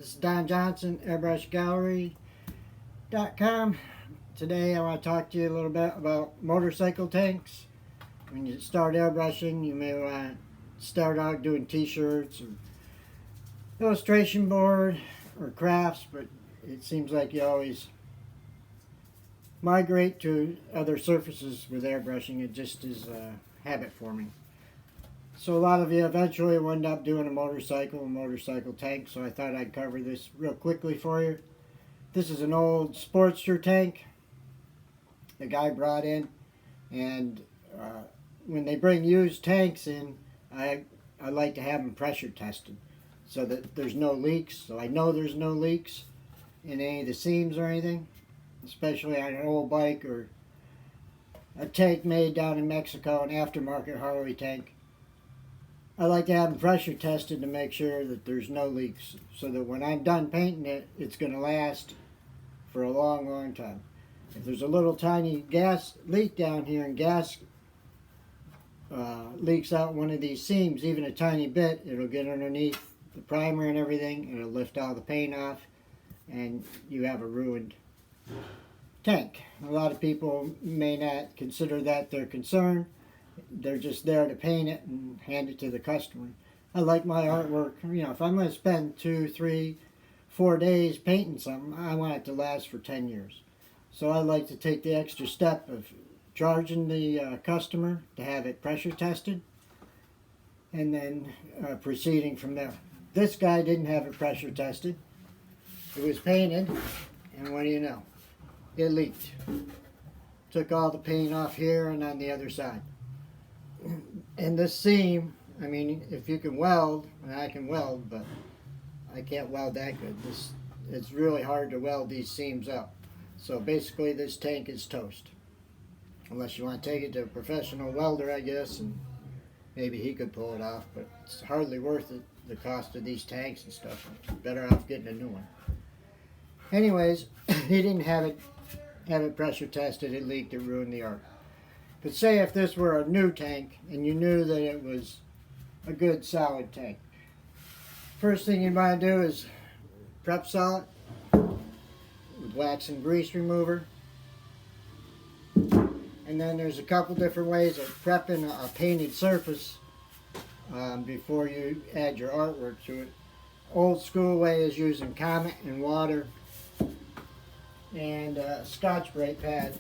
This is Don Johnson, airbrushgallery.com. Today I want to talk to you a little bit about motorcycle tanks. When you start airbrushing, you may want to start out doing t-shirts or illustration board or crafts, but it seems like you always migrate to other surfaces with airbrushing. It just is a habit forming. So a lot of you eventually will end up doing a motorcycle tank, so I thought I'd cover this real quickly for you. This is an old Sportster tank the guy brought in, and when they bring used tanks in, I like to have them pressure tested so that there's no leaks, so I know there's no leaks in any of the seams or anything, especially on an old bike or a tank made down in Mexico, an aftermarket Harley tank. I like to have them pressure tested to make sure that there's no leaks, so that when I'm done painting it, it's going to last for a long, long time. If there's a little tiny gas leak down here and gas leaks out one of these seams, even a tiny bit, it'll get underneath the primer and everything, it'll lift all the paint off, and you have a ruined tank. A lot of people may not consider that their concern. They're just there to paint it and hand it to the customer. I like my artwork, if I'm going to spend 2, 3, 4 days painting something, I want it to last for 10 years. So I like to take the extra step of charging the customer to have it pressure tested, and then proceeding from there. This guy didn't have it pressure tested. It was painted, and what do you know? It leaked. Took all the paint off here and on the other side. And this seam, if you can weld, and I can weld, but I can't weld that good. It's really hard to weld these seams up. So basically this tank is toast. Unless you want to take it to a professional welder, I guess, and maybe he could pull it off, but it's hardly worth it, the cost of these tanks and stuff. Better off getting a new one. Anyways, he didn't have it pressure tested. It leaked. It ruined the art. But say if this were a new tank and you knew that it was a good solid tank, first thing you want to do is prep solid with wax and grease remover. And then there's a couple different ways of prepping a painted surface before you add your artwork to it. Old school way is using Comet and water and a Scotch Brite pad.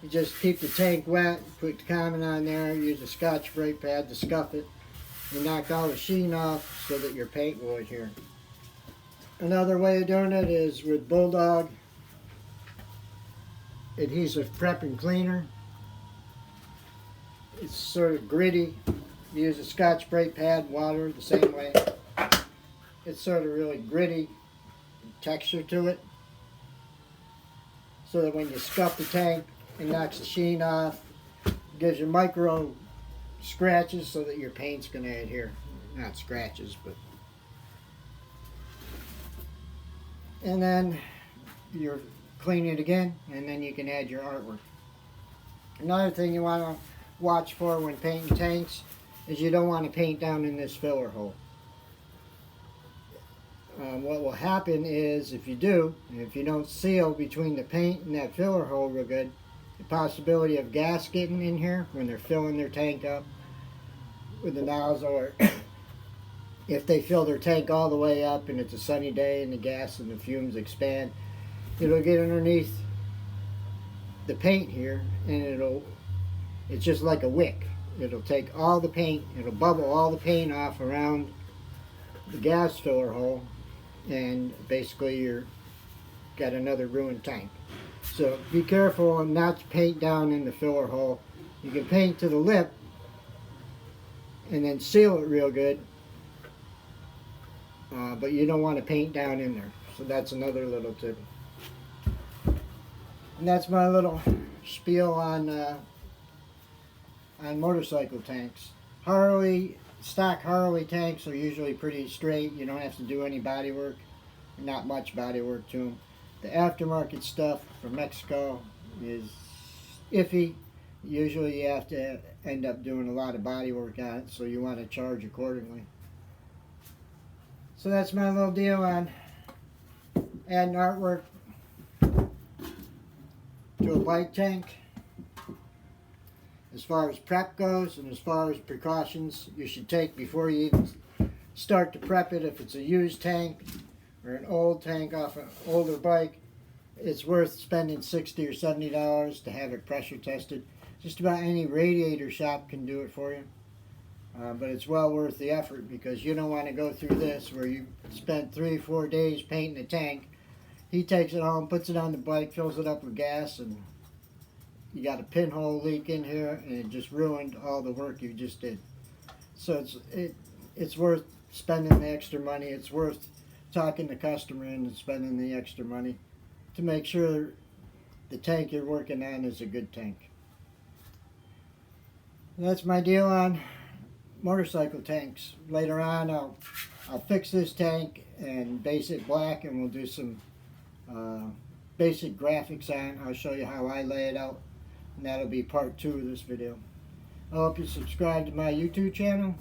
You just keep the tank wet, put the Comet on there, use a Scotch Brite pad to scuff it. You knock all the sheen off so that your paint will adhere. Another way of doing it is with Bulldog adhesive prep and cleaner. It's sort of gritty. You use a Scotch Brite pad, water the same way. It's sort of really gritty texture to it, so that when you scuff the tank, it knocks the sheen off, gives you micro scratches so that your paint's going to adhere. Not scratches, but... And then you're cleaning it again, and then you can add your artwork. Another thing you want to watch for when painting tanks is you don't want to paint down in this filler hole. What will happen is if you do, and if you don't seal between the paint and that filler hole real good, the possibility of gas getting in here when they're filling their tank up with the nozzle, or if they fill their tank all the way up and it's a sunny day and the gas and the fumes expand, it'll get underneath the paint here, and it's just like a wick. It'll take all the paint, it'll bubble all the paint off around the gas filler hole, and basically you're got another ruined tank. So be careful not to paint down in the filler hole. You can paint to the lip and then seal it real good, but you don't want to paint down in there. So that's another little tip. And that's my little spiel on motorcycle tanks. Stock Harley tanks are usually pretty straight. You don't have to do any body work, not much body work to them. The aftermarket stuff from Mexico is iffy. Usually you have to end up doing a lot of body work on it, so you want to charge accordingly. So that's my little deal on adding artwork to a bike tank. As far as prep goes and as far as precautions you should take before you even start to prep it, if it's a used tank or an old tank off an older bike, it's worth spending $60 or $70 to have it pressure tested. Just about any radiator shop can do it for you. But it's well worth the effort, because you don't want to go through this where you spent 3 or 4 days painting the tank. He takes it home, puts it on the bike, fills it up with gas, and you got a pinhole leak in here, and it just ruined all the work you just did. So it's worth spending the extra money. It's worth talking the customer in and spending the extra money to make sure the tank you're working on is a good tank. And that's my deal on motorcycle tanks. Later on I'll fix this tank and base it black, and we'll do some basic graphics on it. I'll show you how I lay it out, and that'll be part 2 of this video. I hope you subscribe to my YouTube channel.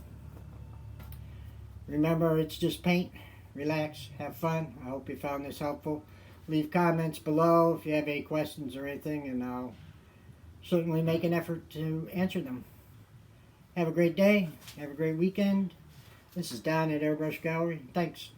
Remember, it's just paint. Relax, have fun. I hope you found this helpful. Leave comments below if you have any questions or anything, and I'll certainly make an effort to answer them. Have a great day. Have a great weekend. This is Don at Airbrush Gallery. Thanks.